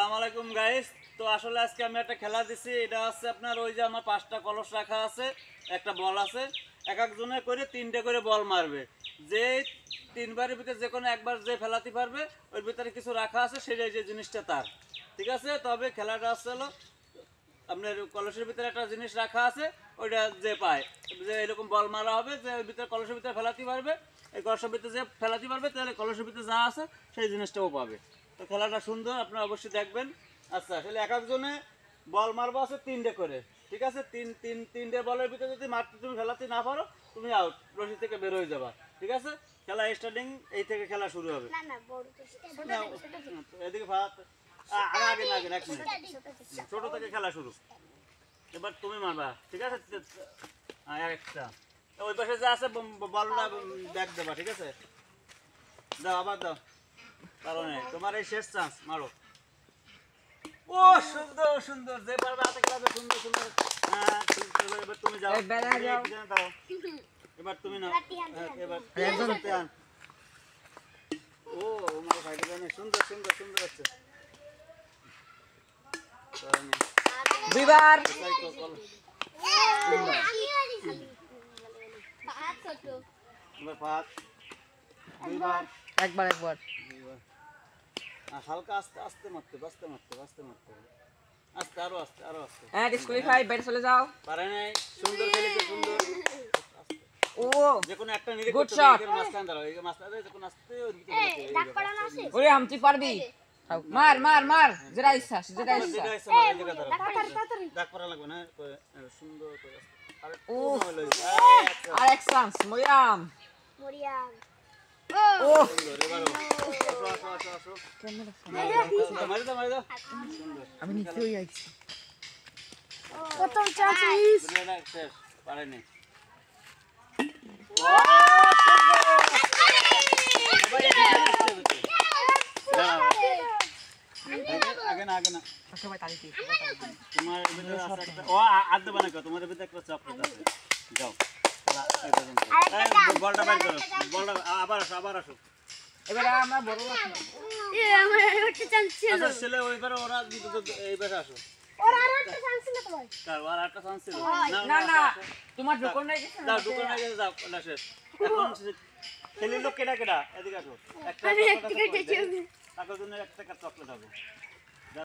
আসসালামু আলাইকুম গাইস। তো আসলে আজকে আমি একটা খেলা দিছি। এটা হচ্ছে আপনার ওই যে আমার 5টা কলস রাখা আছে, একটা বল আছে, এক একজনে করে 3টে করে বল মারবে। যে 3বারের ভিতরে যে কোনো একবার যে ফেলাতে পারবে ওর ভিতরে কিছু রাখা আছে, সেটাই যে জিনিসটা তার। ঠিক আছে, তবে খেলাটা হচ্ছে হলো আপনার কলসের ভিতরে একটা জিনিস রাখা আছে, ওইটা যে পায়, যে এরকম বল মারা হবে, যে ওই ভিতরে কলসের ভিতরে ফেলাতে পারবে, এই কলসের ভিতরে যে ফেলাতে পারবে তাহলে কলসের ভিতরে যা আছে সেই জিনিসটাও পাবে। তো খেলাটা সুন্দর, আপনারা অবশ্যই দেখবেন। আচ্ছা, তাহলে এক একজনে বল মারবো আছে 3টে করে। ঠিক আছে, তিনটে বলের ভিতরে যদি মারতে তুমি ফেলাতে না পারো, তুমি আউট, রশি থেকে বের হয়ে যাবা। ঠিক আছে, খেলা স্টার্টিং এই থেকে খেলা শুরু হবে। এদিকে আগে না আগে 1 মিনিট, ছোট থেকে খেলা শুরু। এবার তুমি মারবা। ঠিক আছে, একটা ওই পাশে যা আছে বলটা ব্যাক দেবা। ঠিক আছে, দাও, আবার দাও, কারণে তোমার এই শেষ চান্স, মারো। ও সুন্দর সুন্দর, যে পারবে হাতে খেলাবে, সুন্দর সুন্দর। হ্যাঁ, এবার তুমি যাও, দাও, এবার তুমি নাও। এবার ও আমার ভাইটা জানে, সুন্দর সুন্দর সুন্দর আছে। দুইবার একবার হালকা আস্তে আস্তে মারতে, আস্তে মারতে, আস্তে মারতে, আস্তে, আরো আস্তে, আরো আস্তে। হ্যাঁ, ডিসকুয়ালিফাই, বাইরে চলে যাও। পারে নাই, সুন্দর খেলেছে, সুন্দর। ও যে কোনো একটা নিরে গুড করতে শট। হবে, মাঝখান দাঁড়াও, এই মাঝখান দাঁড়াও, যে কোনো আস্তে ওদিকে খেলাতে হবে। ডাক পড়ানো আছে ওরে হামতি পারবি, মার মার মার, যেটা ইচ্ছা যেটা আমার ইচ্ছা। যেটা ইচ্ছা মার, এই জায়গা দাঁড়াও। ডাক পড়া লাগবে না, সুন্দর করে আরে ও হলো, আর এক চান্স মরিয়াম। মরিয়াম ও সুন্দর। এবারও আসো আসো আসো আসো, মারি দাও, মারি দাও, সুন্দর। আমি নিচেই আইছি। প্রথম চান্স দুনিয়াটা শেষ, পারে নাই। আগে না, আগে না, সবাই তালি দিই। তোমার ভিতরে আছে একটা, ও আর দেবে না কেউ, তোমার ভিতরে একটা চকলেট আছে। যাও, বলটা বাইর করো, বলটা আবার আসো, আবার আসো। এবারে আমরা বড় আমার একটা চান্স ছিল আচ্ছা ছেলে, ওইবারে ওরা এইবারে আসো। ওর আর একটা চান্স ছিল তোমার কার আর একটা চান্স ছিল? না না, তোমার ঢোকন নাই গেছে না? যাও, দোকান হয়ে গেছে, যাও, না শেষ। এখন খেলির লোক কেডা কেডা, এদিকে আসো। একটা আমি একটা কেটে টাকার জন্য একটা চকলেট হবে।